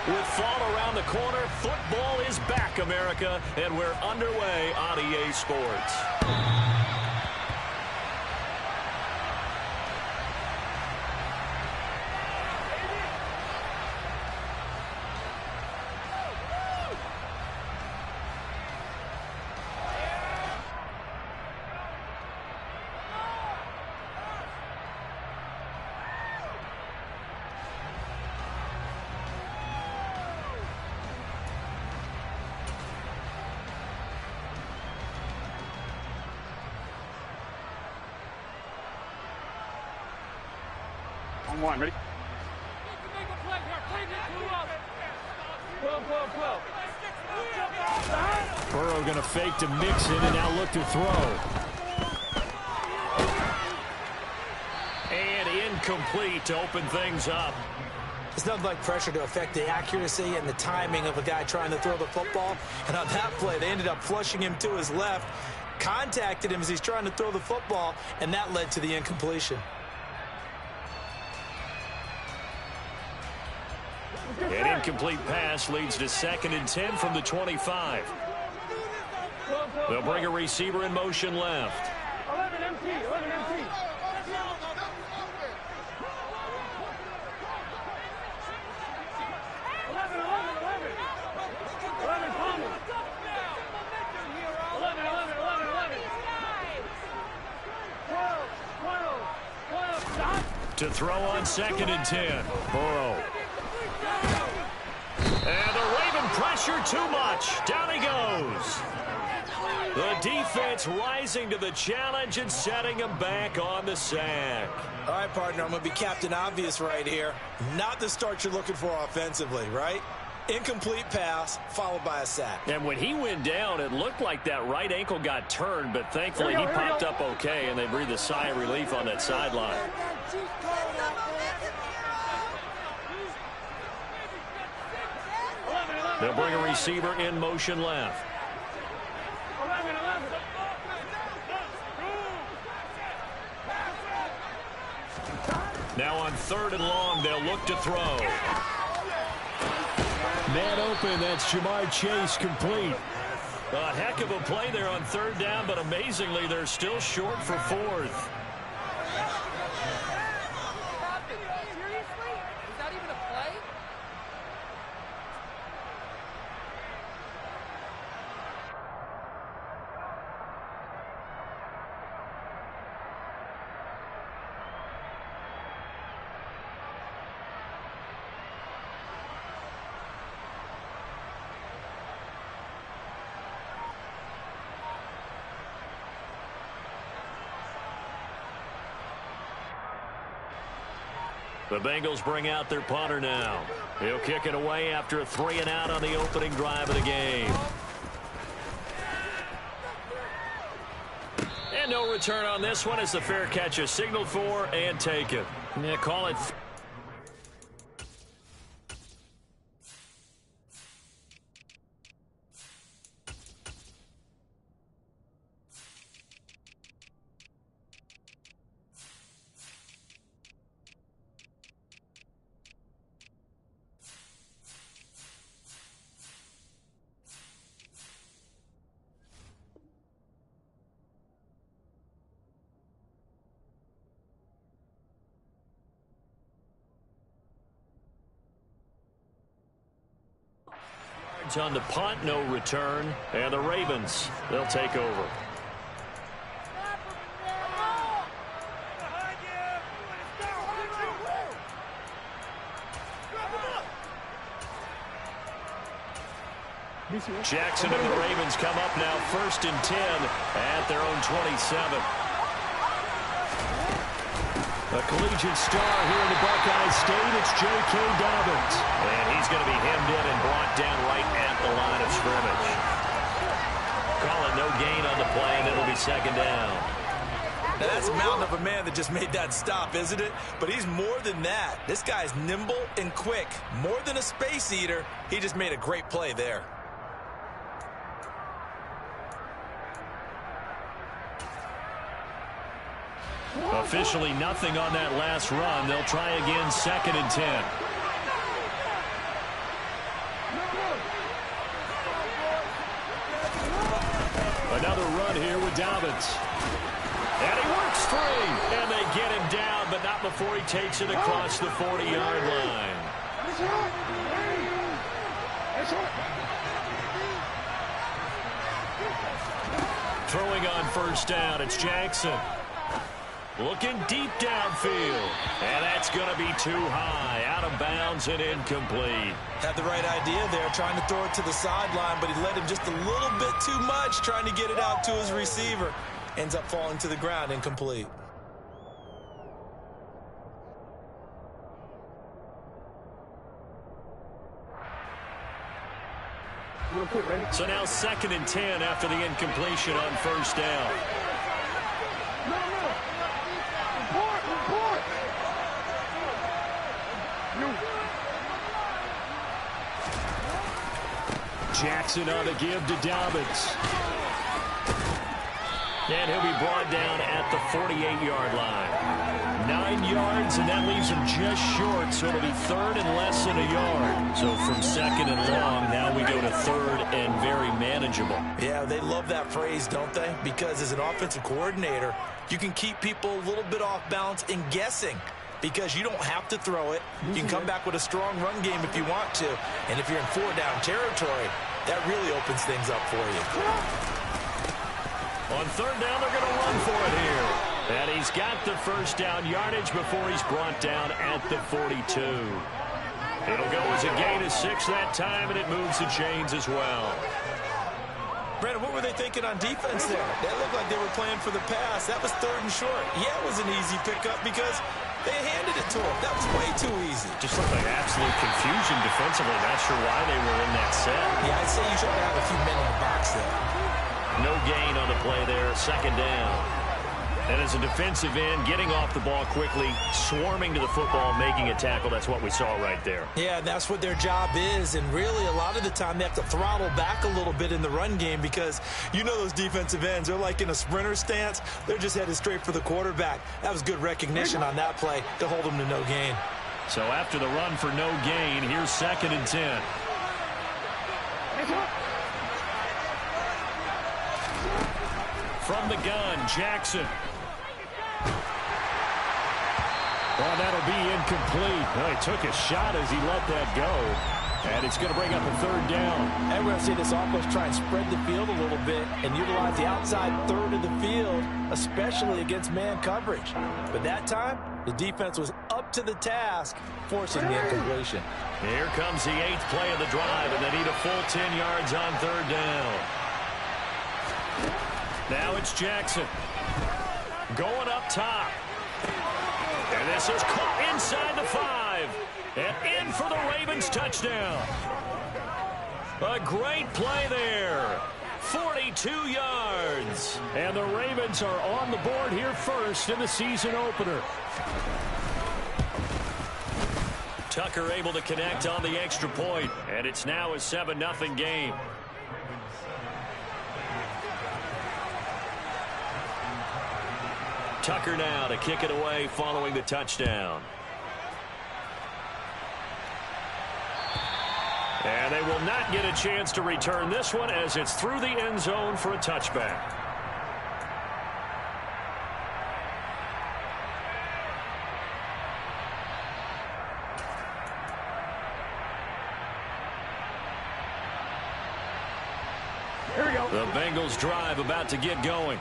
With fall around the corner, football is back, America, and we're underway on EA Sports. On one, ready? Burrow going to fake to Mixon and now look to throw. And incomplete to open things up. It's nothing like pressure to affect the accuracy and the timing of a guy trying to throw the football. And on that play, they ended up flushing him to his left, contacted him as he's trying to throw the football, and that led to the incompletion. An incomplete pass leads to 2nd and 10 from the 25. They'll bring a receiver in motion left. 11 empty, 11 empty. To throw on 2nd and 10. Burrow. And the Raven pressure too much. Down he goes. The defense rising to the challenge and setting him back on the sack. All right, partner, I'm going to be Captain Obvious right here. Not the start you're looking for offensively, right? Incomplete pass followed by a sack. And when he went down, it looked like that right ankle got turned, but thankfully he popped up okay, and they breathed a sigh of relief on that sideline. They'll bring a receiver in motion left. Now on 3rd and long, they'll look to throw. Man open, that's Jamar Chase complete. A heck of a play there on 3rd down, but amazingly, they're still short for 4th. The Bengals bring out their punter now. He'll kick it away after a 3-and-out on the opening drive of the game. And no return on this one as the fair catch is signaled for and taken. Yeah, call it. On the punt, no return, and the Ravens, they'll take over. Jackson and the Ravens come up now 1st and 10 at their own 27. A collegiate star here in the Buckeye State, it's J.K. Dobbins. And he's going to be hemmed in and brought down right at the line of scrimmage. Call it no gain on the play, and it'll be 2nd down. Now that's a mountain of a man that just made that stop, isn't it? But he's more than that. This guy's nimble and quick. More than a space eater, he just made a great play there. Officially nothing on that last run. They'll try again 2nd and 10. run here with Dobbins. And he works free. And they get him down, but not before he takes it across the 40-yard line. Throwing on first down, it's Jackson. Looking deep downfield. And that's going to be too high. Out of bounds and incomplete. Had the right idea there, trying to throw it to the sideline, but he led him just a little bit too much, trying to get it out to his receiver. Ends up falling to the ground, incomplete. So now 2nd and 10 after the incompletion on first down. Jackson on the give to Dobbins. And he'll be brought down at the 48-yard line. 9 yards, and that leaves him just short, so it'll be 3rd and less than a yard. So from 2nd and long, now we go to 3rd and very manageable. Yeah, they love that phrase, don't they? Because as an offensive coordinator, you can keep people a little bit off balance and guessing. Because you don't have to throw it. You can come back with a strong run game if you want to. And if you're in 4-down territory, that really opens things up for you. On 3rd down, they're going to run for it here. And he's got the first down yardage before he's brought down at the 42. It'll go as a gain of 6 that time, and it moves the chains as well. Brandon, what were they thinking on defense there? That looked like they were playing for the pass. That was 3rd and short. Yeah, it was an easy pickup because they handed it to him. That was way too easy. Just looked like absolute confusion defensively. Not sure why they were in that set. Yeah, I'd say you should have a few men in the box there. No gain on the play there, 2nd down. And as a defensive end, getting off the ball quickly, swarming to the football, making a tackle, that's what we saw right there. Yeah, that's what their job is. And really, a lot of the time, they have to throttle back a little bit in the run game because you know those defensive ends, they're like in a sprinter stance. They're just headed straight for the quarterback. That was good recognition on that play to hold them to no gain. So after the run for no gain, here's 2nd and 10. From the gun, Jackson. Well, that'll be incomplete. Well, he took a shot as he let that go. And it's going to bring up a 3rd down. And we're going to see this offense try and spread the field a little bit and utilize the outside 3rd of the field, especially against man coverage. But that time, the defense was up to the task, forcing the incompletion. Here comes the 8th play of the drive, and they need a full 10 yards on 3rd down. Now it's Jackson. Going up top. And this is caught inside the 5. And in for the Ravens touchdown. A great play there. 42 yards. And the Ravens are on the board here first in the season opener. Tucker able to connect on the extra point. And it's now a 7-0 game. Tucker now to kick it away following the touchdown. And they will not get a chance to return this one as it's through the end zone for a touchback. Here we go. The Bengals drive about to get going.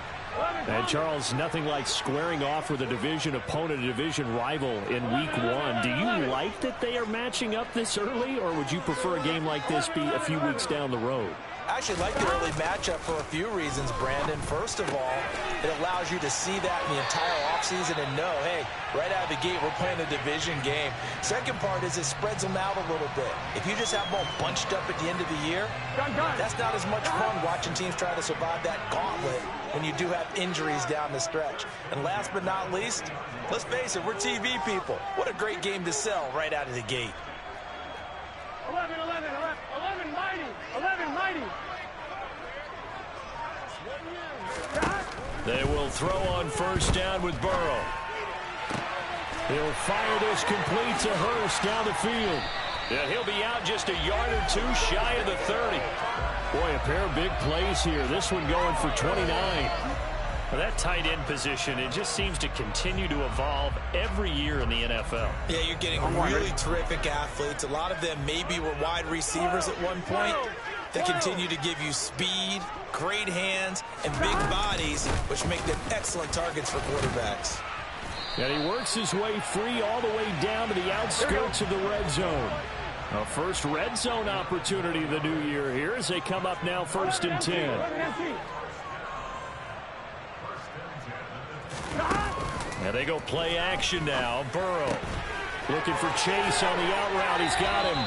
And, Charles, nothing like squaring off with a division opponent, a division rival in week 1. Do you like that they are matching up this early, or would you prefer a game like this be a few weeks down the road? I actually like the early matchup for a few reasons, Brandon. First of all, it allows you to see that in the entire offseason and know, hey, right out of the gate, we're playing a division game. Second part is it spreads them out a little bit. If you just have them all bunched up at the end of the year, that's not as much fun watching teams try to survive that gauntlet when you do have injuries down the stretch. And last but not least, let's face it, we're TV people. What a great game to sell right out of the gate. 11 mighty. 11 mighty. They will throw on first down with Burrow. He'll fire this complete to Hurst down the field. And he'll be out just a yard or two shy of the 30. Boy, a pair of big plays here. This one going for 29. Well, that tight end position, it just seems to continue to evolve every year in the NFL. Yeah, you're getting really terrific athletes. A lot of them maybe were wide receivers at one point. They continue to give you speed, great hands, and big bodies, which make them excellent targets for quarterbacks. And he works his way free all the way down to the outskirts of the red zone. A first red zone opportunity of the new year here as they come up now 1st and 10. And they go play action now. Burrow looking for Chase on the out route. He's got him.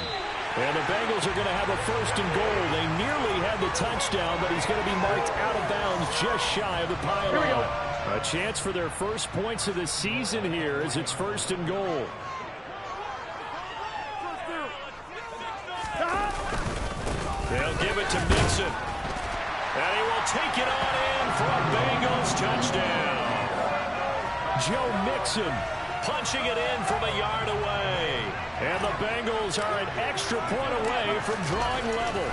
And the Bengals are going to have a 1st and goal. They nearly had the touchdown, but he's going to be marked out of bounds just shy of the pylon. A chance for their first points of the season here as it's 1st and goal. They'll give it to Mixon. And he will take it on in for a Bengals touchdown. Joe Mixon punching it in from a yard away. And the Bengals are an extra point away from drawing level.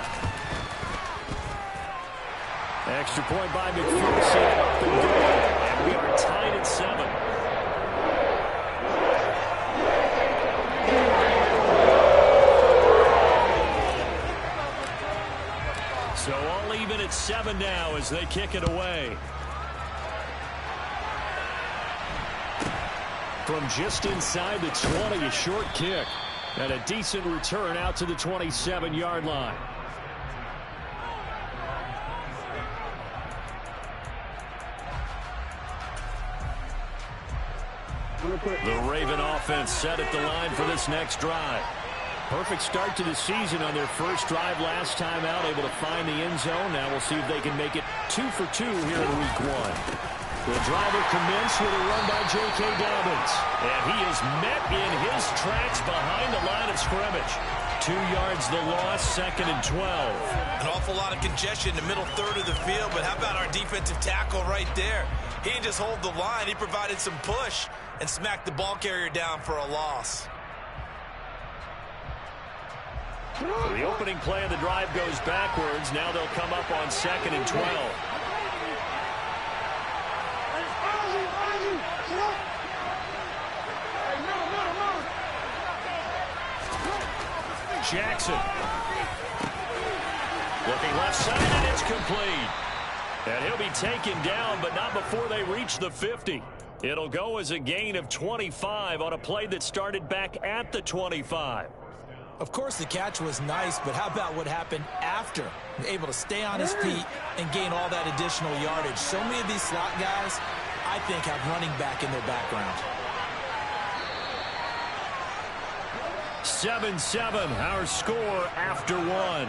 Extra point by McPherson. Up and good. And we are tied at 7. So all even at 7 now as they kick it away. From just inside the 20, a short kick. And a decent return out to the 27-yard line. The Raven offense set at the line for this next drive. Perfect start to the season on their first drive last time out, able to find the end zone. Now we'll see if they can make it 2 for 2 here in week 1. The drive will commence with a run by J.K. Dobbins. And he is met in his tracks behind the line of scrimmage. 2 yards the loss, 2nd and 12. An awful lot of congestion in the middle third of the field, but how about our defensive tackle right there? He didn't just hold the line, he provided some push and smacked the ball carrier down for a loss. So the opening play of the drive goes backwards. Now they'll come up on 2nd and 12. Jackson. Looking left side, and it's complete. And he'll be taken down, but not before they reach the 50. It'll go as a gain of 25 on a play that started back at the 25. Of course, the catch was nice, but how about what happened after? Able to stay on his feet and gain all that additional yardage. So many of these slot guys, I think, have running back in their background. 7-7, our score after 1.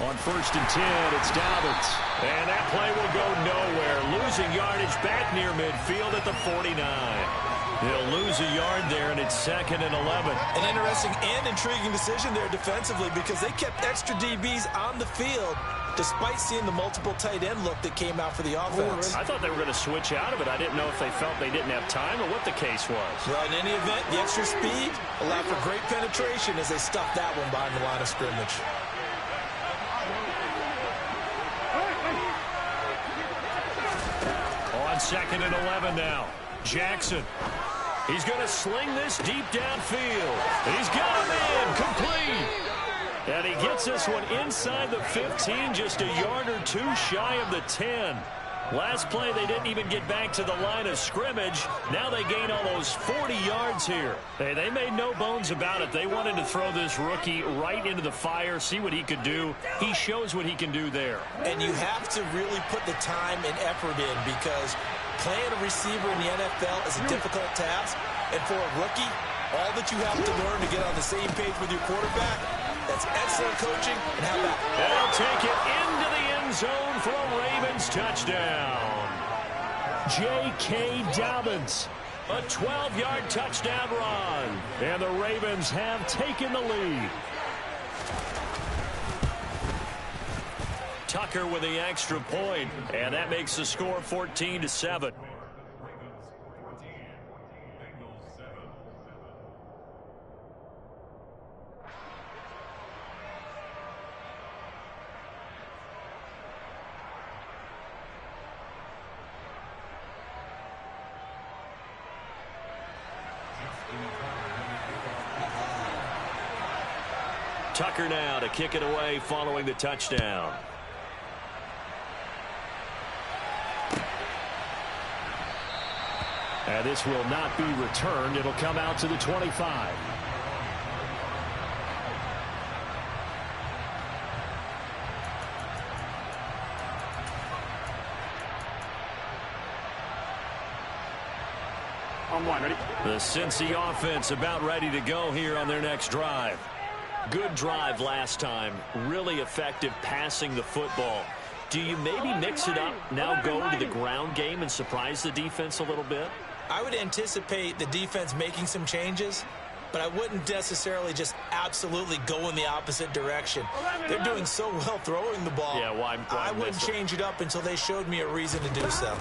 On 1st and 10, it's Dobbins. And that play will go nowhere. Losing yardage back near midfield at the 49. They'll lose a yard there, and it's 2nd and 11. An interesting and intriguing decision there defensively because they kept extra DBs on the field despite seeing the multiple tight end look that came out for the offense. I thought they were going to switch out of it. I didn't know if they felt they didn't have time or what the case was. Well, in any event, the extra speed allowed for great penetration as they stuffed that one behind the line of scrimmage. On 2nd and 11 now. Jackson. He's going to sling this deep downfield. He's got him in. Complete. And he gets this one inside the 15, just a yard or 2 shy of the 10. Last play, they didn't even get back to the line of scrimmage. Now they gain almost 40 yards here. Hey, they made no bones about it. They wanted to throw this rookie right into the fire, see what he could do. He shows what he can do there. And you have to really put the time and effort in because playing a receiver in the NFL is a difficult task. And for a rookie, all that you have to learn to get on the same page with your quarterback, that's excellent coaching. And how about they'll take it into the end end zone for a Ravens touchdown. J.K. Dobbins, a 12-yard touchdown run. And the Ravens have taken the lead. Tucker with the extra point, and that makes the score 14-7. Tucker now to kick it away following the touchdown. And this will not be returned. It'll come out to the 25. On one, ready? The Cincy offense about ready to go here on their next drive. Good drive last time. Really effective passing the football. Do you maybe mix it up, now go to the ground game and surprise the defense a little bit? I would anticipate the defense making some changes, but I wouldn't necessarily just absolutely go in the opposite direction. They're doing so well throwing the ball. Yeah, why I wouldn't change it up until they showed me a reason to do so.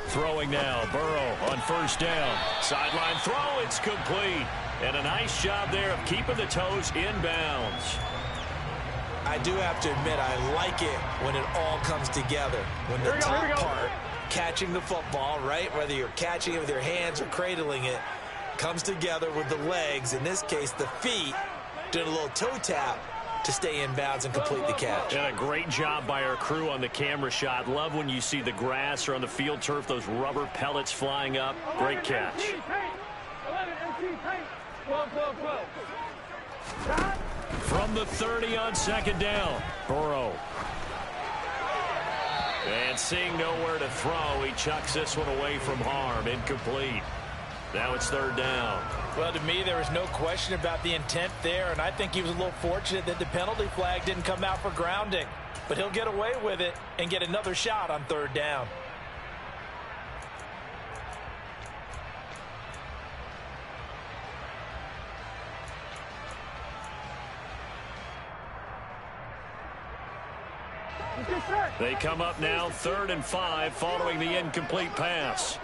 Throwing now, Burrow on first down. Sideline throw, it's complete. And a nice job there of keeping the toes inbounds. I do have to admit, I like it when it all comes together. When the top part, catching the football, right, whether you're catching it with your hands or cradling it, comes together with the legs, in this case the feet, doing a little toe tap to stay in bounds and complete the catch. And a great job by our crew on the camera shot. Love when you see the grass or on the field turf, those rubber pellets flying up. Great catch. 12. From the 30 on second down, Burrow. And seeing nowhere to throw, he chucks this one away from harm. Incomplete. Now it's third down. Well, to me, there was no question about the intent there, and I think he was a little fortunate that the penalty flag didn't come out for grounding. But he'll get away with it and get another shot on third down. They come up now 3rd and 5 following the incomplete pass.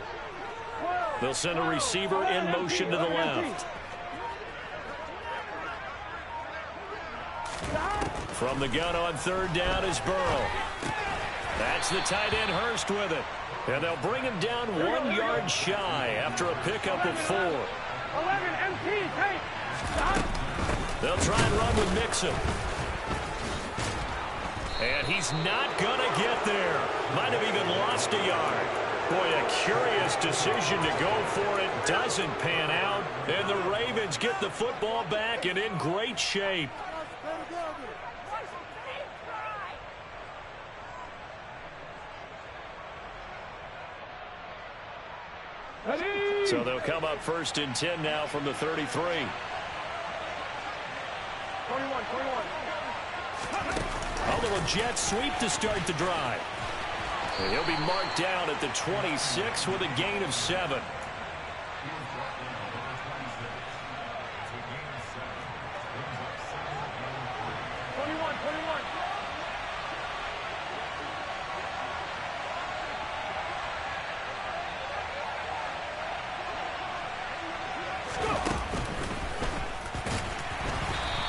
They'll send a receiver in motion to the left. From the gun on third down is Burrow. That's the tight end Hurst with it. And they'll bring him down 1 yard shy after a pickup of 4. 11 MT, take. They'll try and run with Mixon. And he's not going to get there. Might have even lost a yard. Boy, a curious decision to go for it. Doesn't pan out. And the Ravens get the football back and in great shape. So they'll come up 1st and 10 now from the 33. 21. A little jet sweep to start the drive. And he'll be marked down at the 26 with a gain of 7.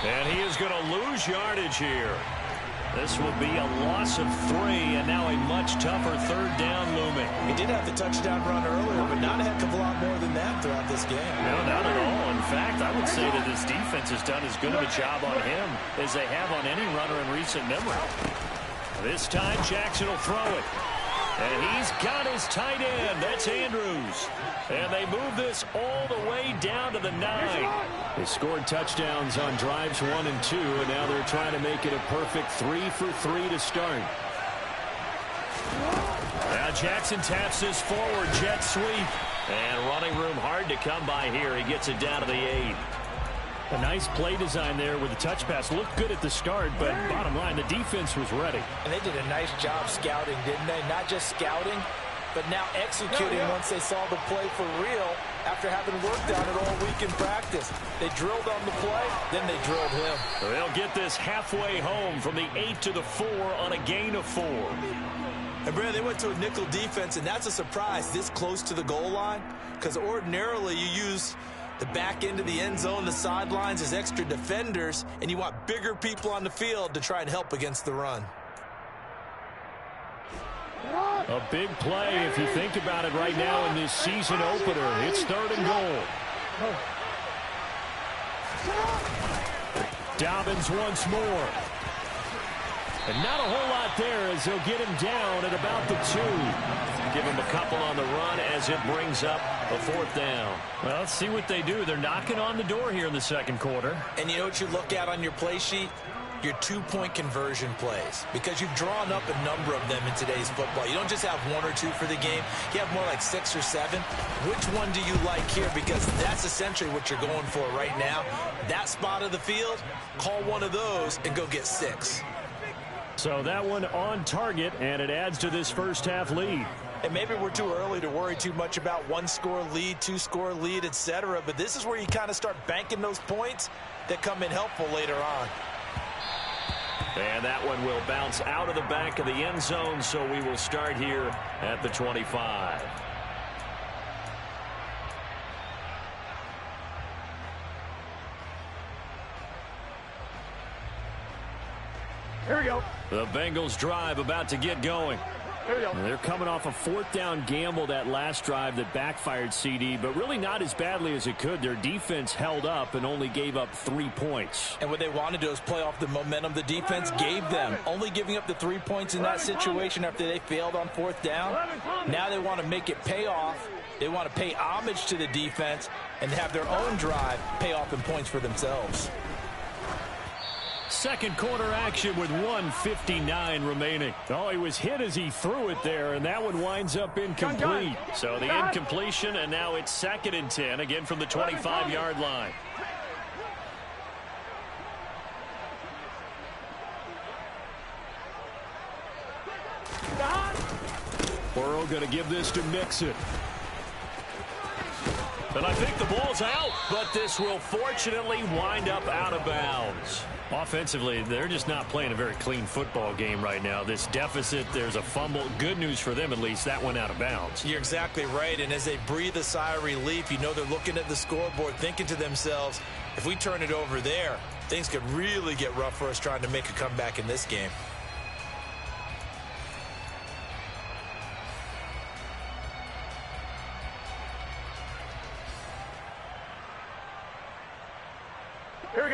And he is going to lose yardage here. This will be a loss of 3, and now a much tougher third down looming. He did have the touchdown run earlier, but not a heck of a lot more than that throughout this game. No, not at all. In fact, I would say that this defense has done as good of a job on him as they have on any runner in recent memory. This time, Jackson will throw it. And he's got his tight end. That's Andrews. And they move this all the way down to the 9. They scored touchdowns on drives 1 and 2, and now they're trying to make it a perfect 3 for 3 to start. Now Jackson taps this forward, jet sweep. And running room hard to come by here. He gets it down to the 8. A nice play design there with the touch pass. Looked good at the start, but bottom line, the defense was ready. And they did a nice job scouting, didn't they? Not just scouting, but now executing once they saw the play for real after having worked on it all week in practice. They drilled on the play, then they drilled him. They'll get this halfway home from the 8 to the 4 on a gain of 4. And Brad, they went to a nickel defense, and that's a surprise this close to the goal line, because ordinarily you use the back end of the end zone, the sidelines as extra defenders, and you want bigger people on the field to try and help against the run. A big play if you think about it right now in this season opener. It's 3rd and goal. Dobbins once more. And not a whole lot there as they'll get him down at about the 2. Give him a couple on the run as it brings up a 4th down. Well, let's see what they do. They're knocking on the door here in the second quarter. And you know what you look at on your play sheet? Your 2-point conversion plays, because you've drawn up a number of them in today's football. You don't just have 1 or 2 for the game. You have more like 6 or 7. Which one do you like here? Because that's essentially what you're going for right now. That spot of the field, call one of those and go get 6. So that one on target, and it adds to this first half lead. And maybe we're too early to worry too much about 1-score lead, 2-score lead, etc. But this is where you kind of start banking those points that come in helpful later on. And that one will bounce out of the back of the end zone, so we will start here at the 25. Here we go. The Bengals drive about to get going. Here we go. They're coming off a 4th down gamble that last drive that backfired CD, but really not as badly as it could. Their defense held up and only gave up 3 points. And what they wanted to do is play off the momentum the defense gave them. Only giving up the 3 points in that situation after they failed on 4th down. Now they want to make it pay off. They want to pay homage to the defense and have their own drive pay off in points for themselves. Second quarter action with 1:59 remaining. Oh, he was hit as he threw it there, and that one winds up incomplete. So the incompletion, and now it's 2nd and 10, again from the 25-yard line. Burrow going to give this to Mixon. And I think the ball's out, but this will fortunately wind up out of bounds. Offensively, they're just not playing a very clean football game right now. This deficit, there's a fumble. Good news for them, at least. That went out of bounds. You're exactly right, and as they breathe a sigh of relief, you know they're looking at the scoreboard, thinking to themselves, if we turn it over there, things could really get rough for us trying to make a comeback in this game.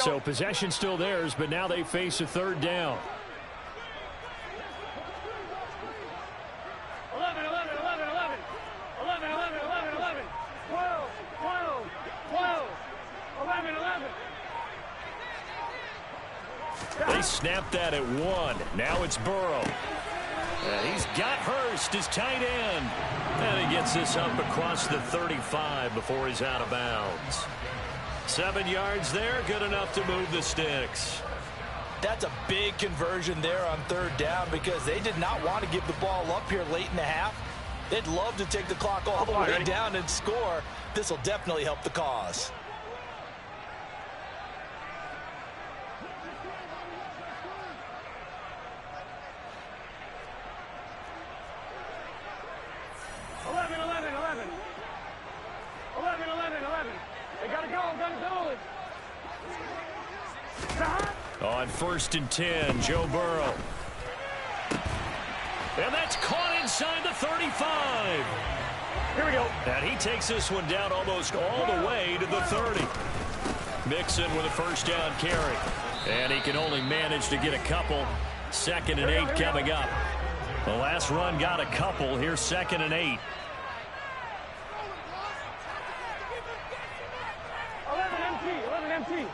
So possession still theirs, but now they face a 3rd down. 11, 11, 11, 11. 11, 11, 11, 11. 12, 12, 12. 11, 11. They snapped that at 1. Now it's Burrow. And he's got Hurst, his tight end. And he gets this up across the 35 before he's out of bounds. 7 yards there, good enough to move the sticks. That's a big conversion there on 3rd down because they did not want to give the ball up here late in the half. They'd love to take the clock all the way down and score. This will definitely help the cause. On 1st and 10, Joe Burrow. And that's caught inside the 35. Here we go. And he takes this one down almost all the way to the 30. Mixon with a 1st down carry. And he can only manage to get a couple. 2nd and 8 coming up. The last run got a couple. Here's 2nd and 8. 11 empty.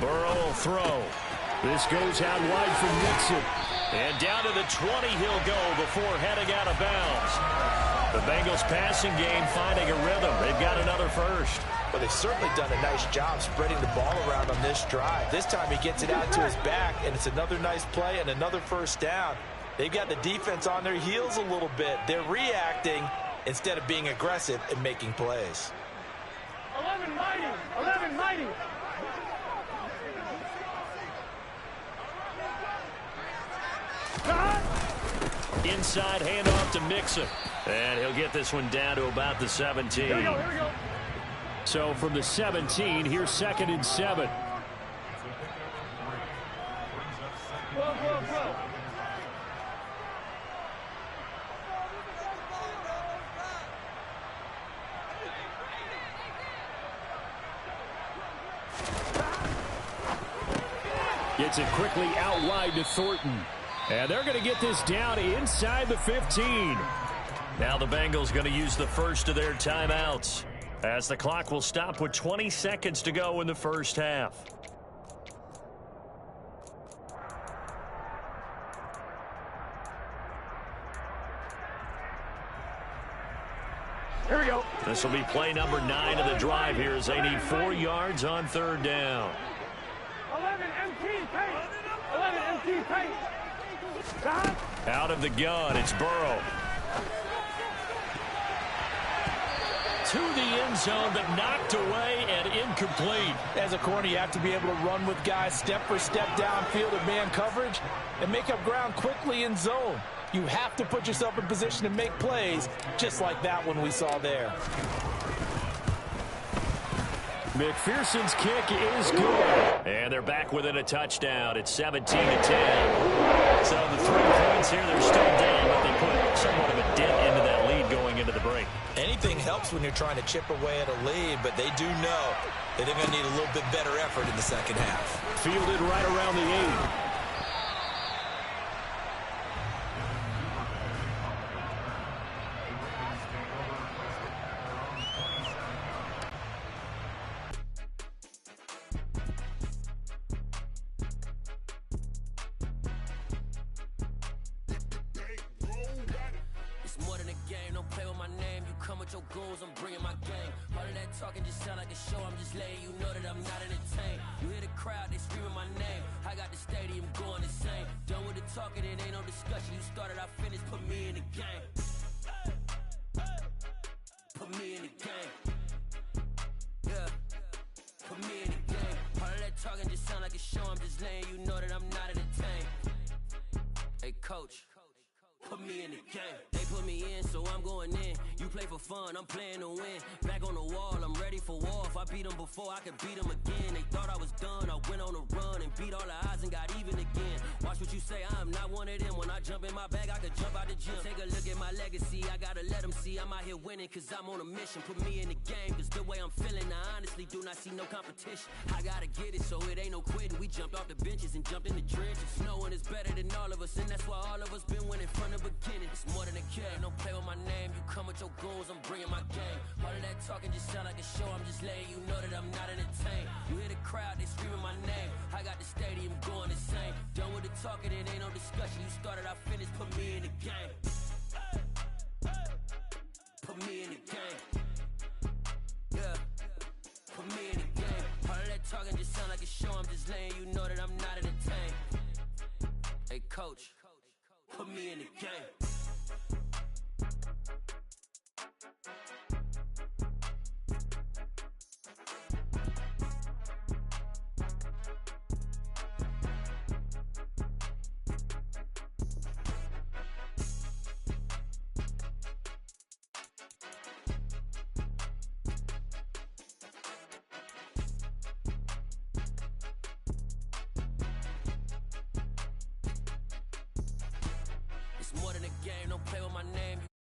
Burrow will throw. This goes out wide for Mixon. And down to the 20 he'll go before heading out of bounds. The Bengals passing game finding a rhythm. They've got another first. Well, they've certainly done a nice job spreading the ball around on this drive. This time he gets it out to his back, and it's another nice play and another first down. They've got the defense on their heels a little bit. They're reacting instead of being aggressive and making plays. 11 mighty. 11 mighty. Inside handoff to Mixon. And he'll get this one down to about the 17. Here we go, here we go. So from the 17, here's 2nd and 7. 12, 12, 12. Gets it quickly out wide to Thornton. And they're going to get this down inside the 15. Now the Bengals going to use the first of their timeouts, as the clock will stop with 20 seconds to go in the first half. Here we go. This will be play number 9 of the drive here, as they need 4 yards on 3rd down. 11 MT paint. 11 MT paint. Out of the gun, it's Burrow. To the end zone, but knocked away and incomplete. As a corner, you have to be able to run with guys step for step downfield in man coverage and make up ground quickly in zone. You have to put yourself in position to make plays, just like that one we saw there. McPherson's kick is good. And they're back within a touchdown. It's 17-10. So the 3 points here, they're still down, but they put somewhat of a dent into that lead going into the break. Anything helps when you're trying to chip away at a lead, but they do know that they're going to need a little bit better effort in the second half. Fielded right around the 8. Your goals, I'm bringing my game. All of that talking just sound like a show. I'm just letting you know that I'm not entertained. You hear the crowd, they screaming my name. I got the stadium going insane. Done with the talking, it ain't no discussion. You started, I finished, put me in the game. Put me in the game. Yeah. Put me in the game. All of that talking just sound like a show. I'm just letting you know that I'm not entertained. Hey, coach. Put me in the game. They put me in, so I'm going in. You play for fun, I'm playing to win. Back on the wall, I'm ready for war. If I beat them before, I could beat them again. They thought I was done, I went on a run and beat all the odds and got even again. Watch what you say, I'm not one of them. When I jump in my bag, I could jump out the gym. Take a look at my legacy, I gotta let them see I'm out here winning, cause I'm on a mission. Put me in the game, cause the way I'm feeling, I honestly do not see no competition. I gotta get it, so it ain't no quitting. We jumped off the benches and jumped in the trenches. Knowing it's better than all of us, and that's why all of us been winning from the beginning. It's more than a game, don't play with my name. You come with your goons, I'm bringing my game. All of that talking just sound like a show. I'm just letting you know that I'm not entertained. You hear the crowd, they screaming my name. I got the stadium going insane. Done with the talking, it ain't no discussion. You started, I finished, put me in the game. Put me in the game. Yeah. Put me in the game. All of that talking just sound like a show. I'm just letting you know that I'm not entertained. Hey, coach. Put me in the game. More than a game, don't play with my name.